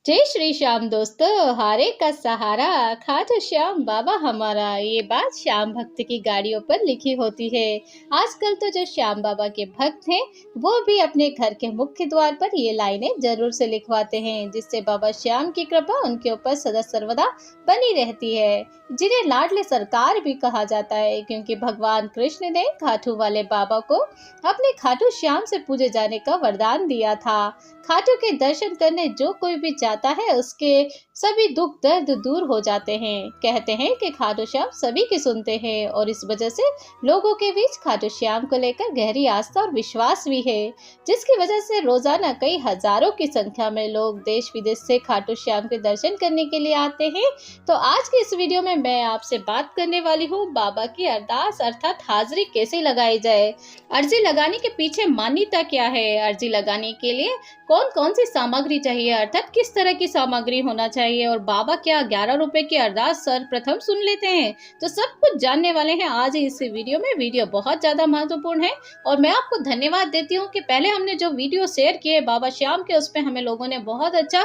जय श्री श्याम दोस्तों, हारे का सहारा खाटू श्याम बाबा हमारा। ये बात श्याम भक्त की गाड़ियों पर लिखी होती है। आजकल तो जो श्याम बाबा के भक्त हैं वो भी अपने घर के मुख्य द्वार पर ये लाइनें जरूर से लिखवाते हैं, जिससे बाबा श्याम की कृपा उनके ऊपर सदा सर्वदा बनी रहती है। जिन्हें लाडले सरकार भी कहा जाता है, क्योंकि भगवान कृष्ण ने खाटू वाले बाबा को अपने खाटू श्याम से पूजे जाने का वरदान दिया था। खाटू के दर्शन करने जो कोई भी जाता है उसके सभी दुख दर्द दूर हो जाते हैं। कहते हैं कि खाटू श्याम सभी की सुनते हैं और इस वजह से लोगों के बीच खाटू श्याम को लेकर गहरी आस्था और विश्वास भी है, जिसकी वजह से रोजाना कई हजारों की संख्या में लोग देश विदेश से खाटू श्याम के दर्शन करने के लिए आते हैं। तो आज की इस वीडियो में मैं आपसे बात करने वाली हूँ बाबा की अरदास अर्थात हाजिरी कैसे लगाई जाए। अर्जी लगाने के पीछे मान्यता क्या है, अर्जी लगाने के लिए कौन कौन सी सामग्री चाहिए अर्थात किस तरह की सामग्री होना चाहिए, और बाबा क्या 11 रुपए की अरदास सर्वप्रथम सुन लेते हैं, तो सब कुछ जानने वाले हैं आज इस वीडियो में। वीडियो बहुत ज्यादा महत्वपूर्ण है और मैं आपको धन्यवाद देती हूँ कि पहले हमने जो वीडियो शेयर किए बाबा श्याम के, उस पर हमें लोगों ने बहुत अच्छा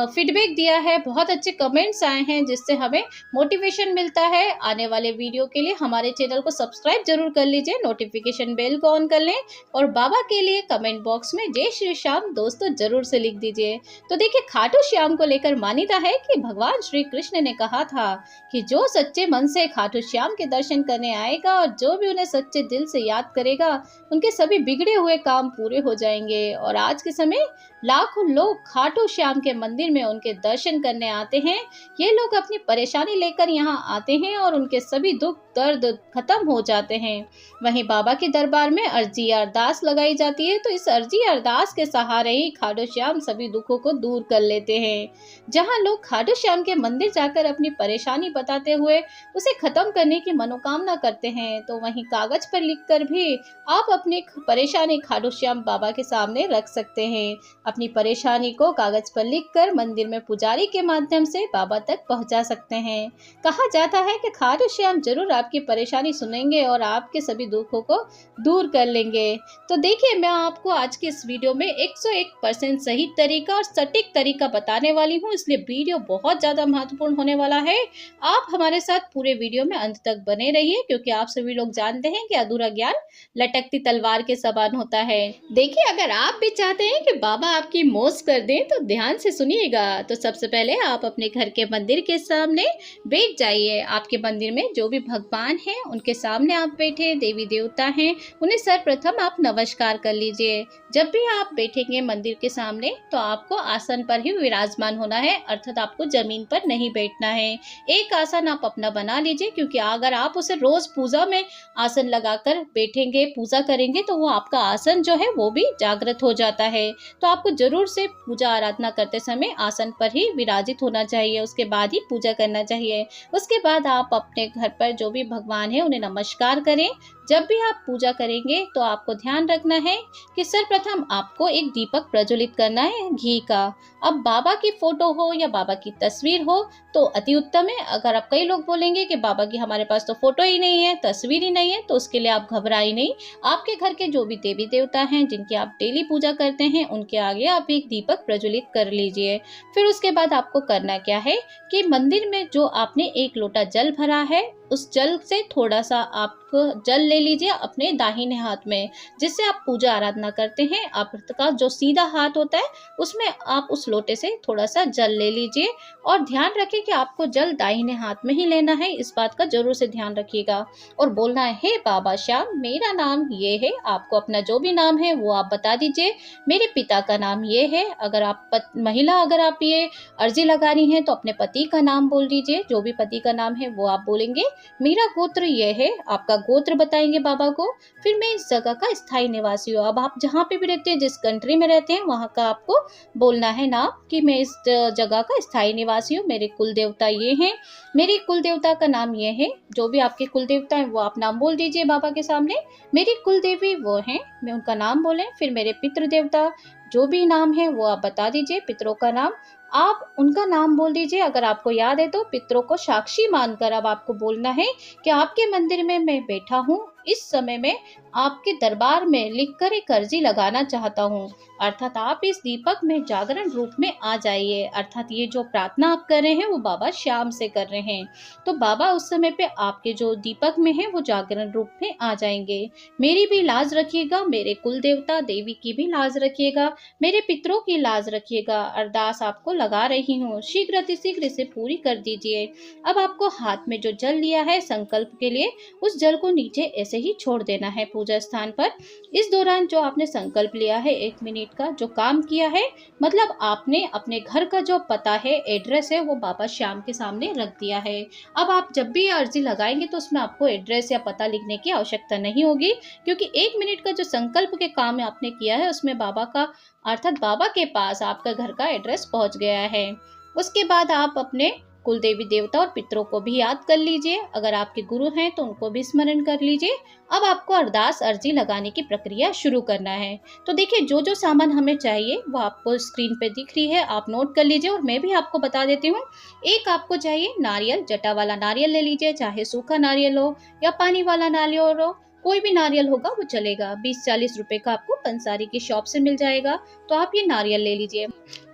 फीडबैक दिया है, बहुत अच्छे कमेंट्स आए हैं, जिससे हमें मोटिवेशन मिलता है आने वाले वीडियो के लिए। हमारे चैनल को सब्सक्राइब जरूर कर लीजिए, नोटिफिकेशन बेल को ऑन कर लें और बाबा के लिए कमेंट बॉक्स में जय श्री श्याम दोस्तों जरूर से लिख दीजिए। तो देखिए, खाटू श्याम को लेकर मान्यता है कि भगवान श्री कृष्ण ने कहा था कि जो सच्चे मन से खाटू श्याम के दर्शन करने आएगा और जो भी उन्हें सच्चे दिल से याद करेगा, उनके सभी बिगड़े हुए काम पूरे हो जाएंगे। और आज के समय लाखों लोग खाटू श्याम के मंदिर में उनके दर्शन करने आते हैं। ये लोग अपनी परेशानी लेकर यहाँ आते हैं और उनके सभी दुख दर्द खत्म हो जाते हैं। वहीं बाबा के दरबार में अर्जी अरदास लगाई जाती है, तो इस अर्जी अरदास के सहारे ही खाटू श्याम सभी दुखों को दूर कर लेते हैं। जहाँ लोग खाटू श्याम के मंदिर जाकर अपनी परेशानी बताते हुए उसे खत्म करने की मनोकामना करते हैं, तो वहीं कागज पर लिखकर भी आप अपनी परेशानी खाटू श्याम बाबा के सामने रख सकते हैं। अपनी परेशानी को कागज पर लिखकर मंदिर में पुजारी के माध्यम से बाबा तक पहुंचा सकते हैं। कहा जाता है कि खाटू श्याम जरूर आपकी परेशानी सुनेंगे और आपके सभी दुखों को दूर कर लेंगे। तो देखिए, मैं आपको आज के इस वीडियो में 101% सही तरीका और सटीक तरीका बताने वाली हूँ, इसलिए वीडियो बहुत ज्यादा महत्वपूर्ण होने वाला है। आप हमारे साथ पूरे वीडियो में अंत तक बने रहिए, क्योंकि आप सभी लोग जानते हैं कि अधूरा ज्ञान लटकती तलवार के समान होता है। देखिए, अगर आप भी चाहते हैं कि बाबा आपकी मौज कर दें तो ध्यान से सुनिएगा। तो सबसे पहले आप अपने घर के मंदिर के सामने बैठ जाइए। आपके मंदिर में जो भी भगवान हैं उनके सामने आप बैठे, देवी देवता हैं उन्हें सर्वप्रथम आप नमस्कार कर लीजिए। जब भी आप बैठेंगे मंदिर के सामने तो आपको आसन पर ही विराजमान होना है, अर्थात आपको जमीन पर नहीं बैठना है। एक आसन आप अपना बना लीजिए, क्योंकि अगर आप उसे रोज पूजा में आसन लगाकर बैठेंगे, पूजा करेंगे, तो वो आपका आसन जो है वो भी जागृत हो जाता है। तो आपको जरूर से पूजा आराधना करते समय आसन पर ही विराजित होना चाहिए, उसके बाद ही पूजा करना चाहिए। उसके बाद आप अपने घर पर जो भी भगवान है उन्हें नमस्कार करें। जब भी आप पूजा करेंगे तो आपको ध्यान रखना है कि सर्वप्रथम आपको एक दीपक प्रज्वलित करना है घी का। अब बाबा की फोटो हो या बाबा की तस्वीर हो तो अति उत्तम है। अगर आप कई लोग बोलेंगे कि बाबा की हमारे पास तो फोटो ही नहीं है, तस्वीर ही नहीं है, तो उसके लिए आप घबराइए नहीं। आपके घर के जो भी देवी देवता हैं जिनकी आप डेली पूजा करते हैं उनके आगे आप एक दीपक प्रज्वलित कर लीजिए। फिर उसके बाद आपको करना क्या है कि मंदिर में जो आपने 1 लोटा जल भरा है उस जल से थोड़ा सा आप जल ले लीजिए अपने दाहिने हाथ में, जिससे आप पूजा आराधना करते हैं। आपका जो सीधा हाथ होता है उसमें आप उस लोटे से थोड़ा सा जल ले लीजिए और ध्यान रखें कि आपको जल दाहिने हाथ में ही लेना है, इस बात का जरूर से ध्यान रखिएगा। और बोलना है, हे बाबा श्याम मेरा नाम ये है। आपको अपना जो भी नाम है वो आप बता दीजिए। मेरे पिता का नाम ये है। अगर आप महिला अगर आप ये अर्जी लगा रही हैं तो अपने पति का नाम बोल दीजिए, जो भी पति का नाम है वो आप बोलेंगे। मेरा गोत्र ये है, आपका गोत्र बताएंगे बाबा को। फिर मैं इस जगह का स्थायी निवासी हूँ। अब आप जहाँ पे भी रहते हैं, जिस कंट्री में रहते हैं, वहाँ का आपको बोलना है नाम कि मैं इस जगह का स्थायी निवासी हूँ। मेरे कुल देवता ये हैं, मेरे कुल देवता का नाम ये है। जो भी आपके कुल देवता है वो आप नाम बोल दीजिए बाबा के सामने। मेरी कुल देवी वो है, मैं उनका नाम बोले। फिर मेरे पितृ देवता जो भी नाम है वो आप बता दीजिए, पितरों का नाम आप उनका नाम बोल दीजिए। अगर आपको याद है तो पितरों को साक्षी मानकर अब आपको बोलना है कि आपके मंदिर में मैं बैठा हूँ, इस समय में आपके दरबार में लिखकर एक अर्जी लगाना चाहता हूँ। अर्थात आप इस दीपक में जागरण रूप में आ जाइए। अर्थात ये जो प्रार्थना आप कर रहे हैं वो बाबा श्याम से कर रहे हैं। तो बाबा उस समय पे आपके जो दीपक में है वो जागरण रूप में आ जाएंगे। मेरी भी लाज रखिएगा, मेरे कुल देवता देवी की भी लाज रखिएगा, मेरे पितरों की लाज रखिएगा। अरदास आपको लगा रही हूँ, शीघ्र अतिशीघ्र इसे पूरी कर दीजिए। अब आपको हाथ में जो जल लिया है संकल्प के लिए, उस जल को नीचे ऐसे ही छोड़ देना है पूजा स्थान पर। इस दौरान जो आपने संकल्प लिया है 1 मिनट का जो काम किया है, मतलब आपने अपने घर का जो पता है, एड्रेस है, वो बाबा श्याम के सामने रख दिया है। अब आप जब भी अर्जी लगाएंगे तो उसमें आपको एड्रेस या पता लिखने की आवश्यकता नहीं होगी, क्योंकि 1 मिनट का जो संकल्प के काम आपने किया है उसमें बाबा का अर्थात बाबा के पास आपका घर का एड्रेस पहुंच गया है। उसके बाद आप अपने कुल देवी देवता और पितरों को भी याद कर लीजिए। अगर आपके गुरु हैं तो उनको भी स्मरण कर लीजिए। अब आपको अरदास अर्जी लगाने की प्रक्रिया शुरू करना है। तो देखिए, जो जो सामान हमें चाहिए वो आपको स्क्रीन पे दिख रही है, आप नोट कर लीजिए और मैं भी आपको बता देती हूँ। एक आपको चाहिए नारियल, जटा वाला नारियल ले लीजिए, चाहे सूखा नारियल हो या पानी वाला नारियल हो, कोई भी नारियल होगा वो चलेगा। 20-40 रुपए का आपको पंसारी की शॉप से मिल जाएगा, तो आप ये नारियल ले लीजिए।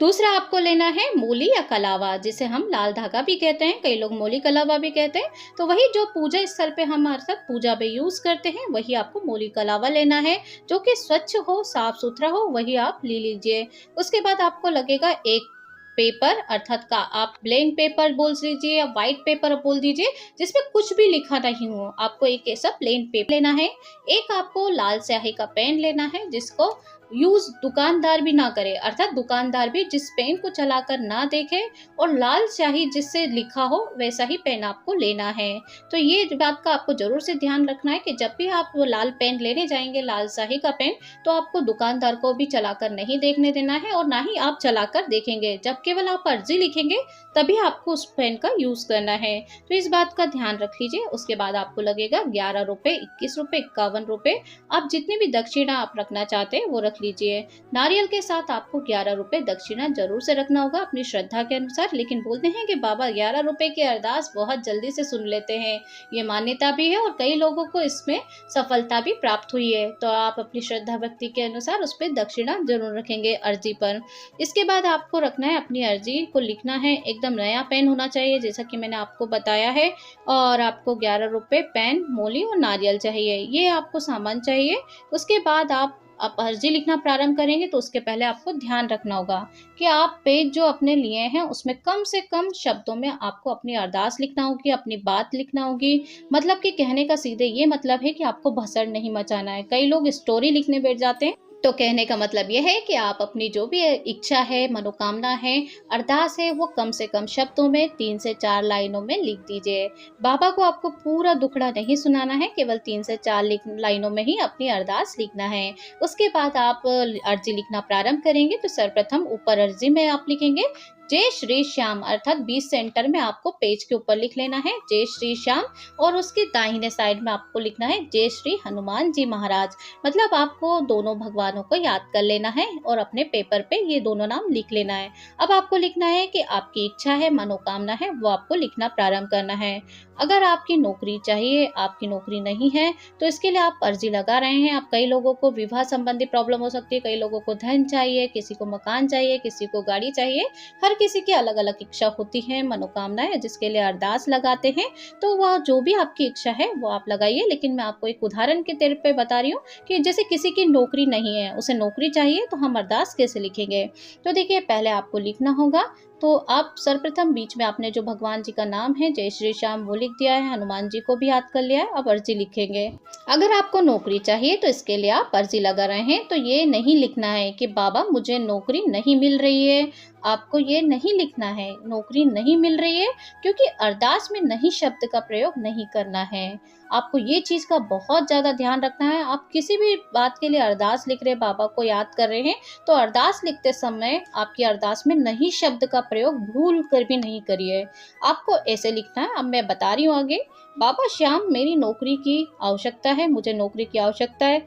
दूसरा आपको लेना है मूली या कलावा, जिसे हम लाल धागा भी कहते हैं, कई लोग मूली कलावा भी कहते हैं। तो वही जो पूजा स्थल पे हम अर्थात पूजा में यूज करते हैं, वही आपको मूली कलावा लेना है, जो कि स्वच्छ हो, साफ सुथरा हो, वही आप ले लीजिए। उसके बाद आपको लगेगा एक पेपर, अर्थात का आप ब्लैंक पेपर बोल दीजिए या व्हाइट पेपर बोल दीजिए, जिसमें कुछ भी लिखा नहीं हो। आपको एक ऐसा प्लेन पेपर लेना है। एक आपको लाल स्याही का पेन लेना है, जिसको यूज दुकानदार भी ना करे, अर्थात दुकानदार भी जिस पेन को चलाकर ना देखे, और लाल स्याही जिससे लिखा हो वैसा ही पेन आपको लेना है। तो ये बात का आपको जरूर से ध्यान रखना है कि जब भी आप वो लाल पेन लेने जाएंगे, लाल स्याही का पेन, तो आपको दुकानदार को भी चलाकर नहीं देखने देना है और ना ही आप चलाकर देखेंगे। जब केवल आप अर्जी लिखेंगे तभी आपको उस पेन का यूज करना है। तो इस बात का ध्यान रख लीजिए। उसके बाद आपको लगेगा 11 रुपए, 21 रुपए, 51 रुपए। आप जितनी भी दक्षिणा आप रखना चाहते हैं वो रख लीजिए। नारियल के साथ आपको 11 रुपए दक्षिणा जरूर से रखना होगा अपनी श्रद्धा के अनुसार। लेकिन बोलते हैं कि बाबा 11 रुपए की अरदास बहुत जल्दी से सुन लेते हैं, ये मान्यता भी है और कई लोगों को इसमें सफलता भी प्राप्त हुई है। तो आप अपनी श्रद्धा भक्ति के अनुसार उस पर दक्षिणा जरूर रखेंगे अर्जी पर। इसके बाद आपको रखना है, अपनी अर्जी को लिखना है, एकदम नया पेन होना चाहिए जैसा कि मैंने आपको बताया है। और आपको 11 रुपए, पेन, मूली और नारियल चाहिए, ये आपको सामान चाहिए। उसके बाद आप अर्जी लिखना प्रारंभ करेंगे तो उसके पहले आपको ध्यान रखना होगा कि आप पेज जो अपने लिए हैं उसमें कम से कम शब्दों में आपको अपनी अरदास लिखना होगी, अपनी बात लिखना होगी। मतलब कि कहने का सीधे ये मतलब है कि आपको भसड़ नहीं मचाना है। कई लोग स्टोरी लिखने बैठ जाते हैं। तो कहने का मतलब यह है कि आप अपनी जो भी इच्छा है, मनोकामना है, अरदास है, वो कम से कम शब्दों में 3 से 4 लाइनों में लिख दीजिए। बाबा को आपको पूरा दुखड़ा नहीं सुनाना है, केवल 3 से 4 लाइनों में ही अपनी अरदास लिखना है। उसके बाद आप अर्जी लिखना प्रारंभ करेंगे तो सर्वप्रथम ऊपर अर्जी में आप लिखेंगे जय श्री श्याम, अर्थात 20 सेंटर में आपको पेज के ऊपर लिख लेना है जय श्री श्याम, और उसके दाहिने साइड में आपको लिखना है जय श्री हनुमान जी महाराज। मतलब आपको दोनों भगवानों को याद कर लेना है और अपने पेपर पे ये दोनों नाम लिख लेना है। अब आपको लिखना है कि आपकी इच्छा है, मनोकामना है, वो आपको लिखना प्रारंभ करना है। अगर आपकी नौकरी चाहिए, आपकी नौकरी नहीं है, तो इसके लिए आप अर्जी लगा रहे हैं। आप कई लोगों को विवाह संबंधी प्रॉब्लम हो सकती है, कई लोगों को धन चाहिए, किसी को मकान चाहिए, किसी को गाड़ी चाहिए। हर किसी की अलग अलग इच्छा होती है, मनोकामना है, जिसके लिए अरदास लगाते हैं। तो वह जो भी आपकी इच्छा है वो आप लगाइए। लेकिन मैं आपको एक उदाहरण के तौर पे बता रही हूँ कि जैसे किसी की नौकरी नहीं है, उसे नौकरी चाहिए, तो हम अरदास कैसे लिखेंगे। तो देखिए, पहले आपको लिखना होगा, तो आप सर्वप्रथम बीच में आपने जो भगवान जी का नाम है जय श्री श्याम वो लिख दिया है, हनुमान जी को भी याद कर लिया है। अब अर्जी लिखेंगे। अगर आपको नौकरी चाहिए तो इसके लिए आप अर्जी लगा रहे हैं तो ये नहीं लिखना है कि बाबा मुझे नौकरी नहीं मिल रही है। आपको ये नहीं लिखना है नौकरी नहीं मिल रही है, क्योंकि अरदास में नहीं शब्द का प्रयोग नहीं करना है। आपको ये चीज का बहुत ज्यादा ध्यान रखना है। आप किसी भी बात के लिए अरदास लिख रहे, बाबा को याद कर रहे हैं, तो अरदास लिखते समय आपकी अरदास में नहीं शब्द का प्रयोग भूल कर भी नहीं करिए। आपको ऐसे लिखना है। अब मैं बता रही हूँ आगे। बाबा श्याम, मेरी नौकरी की आवश्यकता है, मुझे नौकरी की आवश्यकता है,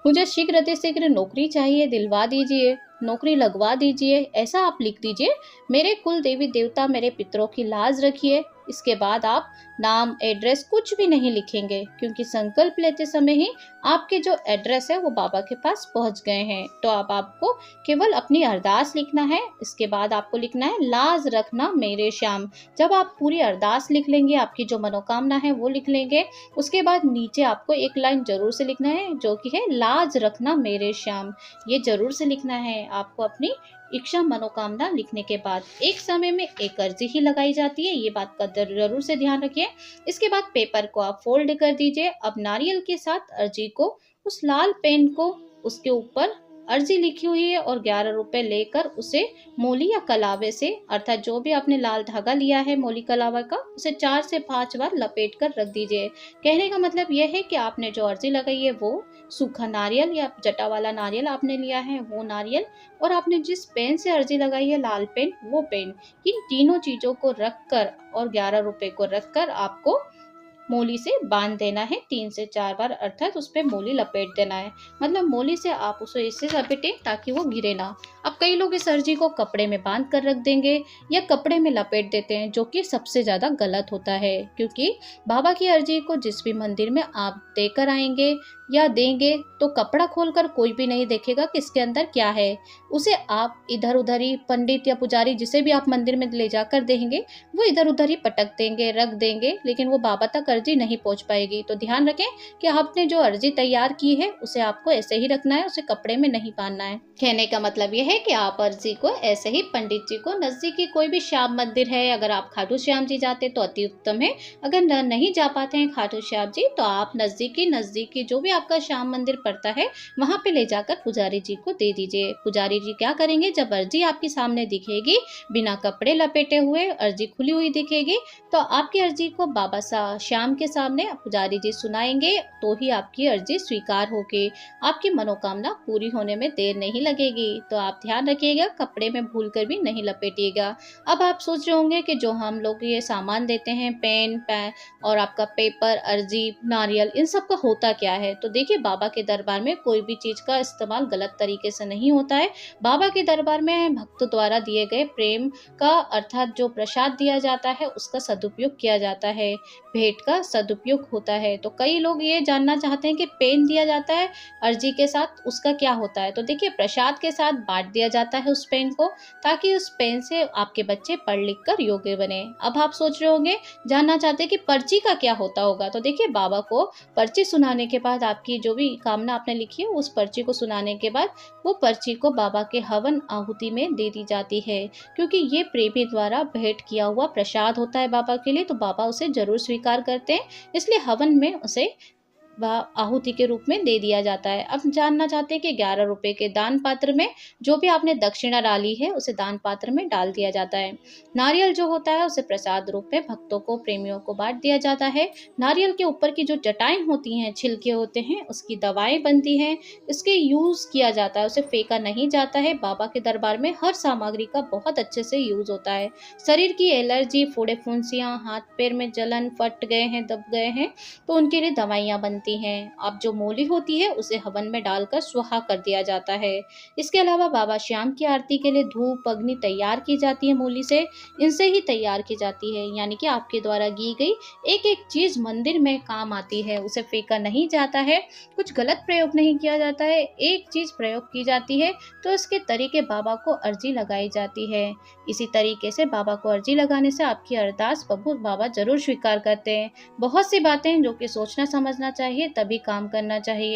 मुझे शीघ्र अतिशीघ्र नौकरी चाहिए, दिलवा दीजिए, नौकरी लगवा दीजिए। ऐसा आप लिख दीजिए। मेरे कुल देवी देवता, मेरे पितरों की लाज रखिए, इसके बाद आप नाम, एड्रेस कुछ भी नहीं लिखेंगे, क्योंकि संकल्प लेते समय ही आपके जो एड्रेस है वो बाबा के पास पहुंच गए हैं। तो अब आपको केवल अपनी अरदास लिखना है। इसके बाद आपको लिखना है लाज रखना मेरे श्याम। जब आप पूरी अरदास लिख लेंगे, आपकी जो मनोकामना है वो लिख लेंगे, उसके बाद नीचे आपको एक लाइन जरूर से लिखना है, जो कि है लाज रखना मेरे श्याम। ये जरूर से लिखना है आपको। अपनी इच्छा मनोकामना लिखने के बाद एक समय में एक अर्जी ही लगाई जाती है, ये बात का जरूर से ध्यान रखिए। इसके बाद पेपर को आप फोल्ड कर दीजिए। अब नारियल के साथ अर्जी को, उस लाल पेन को, उसके ऊपर अर्जी लिखी हुई है और 11 रुपए लेकर उसे मोली या कलावे से, अर्थात जो भी आपने लाल धागा लिया है मोली कलावा का, उसे 4 से 5 बार लपेट कर रख दीजिए। कहने का मतलब यह है कि आपने जो अर्जी लगाई है वो सूखा नारियल या जटा वाला नारियल आपने लिया है, वो नारियल, और आपने जिस पेन से अर्जी लगाई है लाल पेन, वो पेन, इन तीनों चीजों को रखकर और 11 रुपए को रखकर आपको मोली से बांध देना है 3 से 4 बार, अर्थात उस पर मोली लपेट देना है। मतलब मोली से आप उसे इससे लपेटें ताकि वो गिरे ना। अब कई लोग इस अर्जी को कपड़े में बांध कर रख देंगे या कपड़े में लपेट देते हैं, जो कि सबसे ज़्यादा गलत होता है, क्योंकि बाबा की अर्जी को जिस भी मंदिर में आप देकर आएंगे या देंगे तो कपड़ा खोलकर कोई भी नहीं देखेगा कि इसके अंदर क्या है। उसे आप इधर उधर ही, पंडित या पुजारी जिसे भी आप मंदिर में ले जाकर देंगे, वो इधर उधर ही पटक देंगे, रख देंगे, लेकिन वो बाबा तक अर्जी नहीं पहुंच पाएगी। तो ध्यान रखें कि आपने जो अर्जी तैयार की है उसे आपको ऐसे ही रखना है, उसे कपड़े में नहीं बांधना है। कहने का मतलब यह है कि आप अर्जी को ऐसे ही पंडित जी को, नजदीकी कोई भी श्याम मंदिर है, अगर आप खाटू श्याम जी जाते तो अति उत्तम है, अगर नहीं जा पाते हैं खाटू श्याम जी तो आप नजदीकी जो भी आपका श्याम मंदिर पड़ता है वहां पे ले जाकर पुजारी जी को दे दीजिए। पुजारी जी क्या करेंगे, जब अर्जी आपके सामने दिखेगी, बिना कपड़े लपेटे हुए अर्जी खुली हुई दिखेगी, तो आपकी अर्जी को बाबा श्याम के सामने पुजारी जी सुनाएंगे, तो ही आपकी अर्जी स्वीकार होगी। आपकी मनोकामना पूरी होने में देर नहीं लगेगी। तो आप ध्यान रखिएगा, कपड़े में भूल कर भी नहीं लपेटिएगा। अब आप सोच रहे होंगे कि जो हम लोग ये सामान देते हैं, पेन और आपका पेपर, अर्जी, नारियल, इन सब का होता क्या है। तो देखिए, बाबा के दरबार में कोई भी चीज का इस्तेमाल गलत तरीके से नहीं होता है। बाबा के दरबार में भक्त द्वारा दिए गए प्रेम का, अर्थात जो प्रसाद दिया जाता है उसका सदुपयोग किया जाता है, भेंट का सदुपयोग होता है। तो कई लोग ये जानना चाहते हैं कि पेन दिया जाता है अर्जी के साथ, उसका क्या होता है। तो देखिए, प्रसाद के साथ बांट दिया जाता है उस पेन को, ताकि उस पेन से आपके बच्चे पढ़ लिख कर योग्य बने। अब आप सोच रहे होंगे, जानना चाहते हैं कि पर्ची का क्या होता होगा। तो देखिए, बाबा को पर्ची सुनाने के बाद, आपकी जो भी कामना आपने लिखी है उस पर्ची को सुनाने के बाद, वो पर्ची को बाबा के हवन आहुति में दे दी जाती है, क्योंकि ये प्रेमी द्वारा भेंट किया हुआ प्रसाद होता है बाबा के लिए, तो बाबा उसे जरूर स्वीकार करते हैं, इसलिए हवन में उसे आहुति के रूप में दे दिया जाता है। अब जानना चाहते हैं कि 11 रुपए के दान पात्र में जो भी आपने दक्षिणा डाली है उसे दान पात्र में डाल दिया जाता है। नारियल जो होता है उसे प्रसाद रूप में भक्तों को, प्रेमियों को बांट दिया जाता है। नारियल के ऊपर की जो जटाएं होती हैं, छिलके होते हैं, उसकी दवाएं बनती हैं, इसके यूज किया जाता है, उसे फेंका नहीं जाता है। बाबा के दरबार में हर सामग्री का बहुत अच्छे से यूज होता है। शरीर की एलर्जी, फोड़े फुंसियां, हाथ पैर में जलन, फट गए हैं, दब गए हैं, तो उनके लिए दवाइयां बनती हैं। अब जो मोली होती है उसे हवन में डालकर स्वाहा कर दिया जाता है। इसके अलावा बाबा श्याम की आरती के लिए धूप, अग्नि तैयार की जाती है मोली से, इनसे ही तैयार की जाती है। यानी कि आपके द्वारा की गई एक एक चीज मंदिर में काम आती है, उसे फेंका नहीं जाता है, कुछ गलत प्रयोग नहीं किया जाता है। एक चीज प्रयोग की जाती है तो इसके तरीके बाबा को अर्जी लगाई जाती है। इसी तरीके से बाबा को अर्जी लगाने से आपकी अरदास बाबा जरूर स्वीकार करते हैं। बहुत सी बातें जो कि सोचना समझना चाहिए, तभी काम करना चाहिए।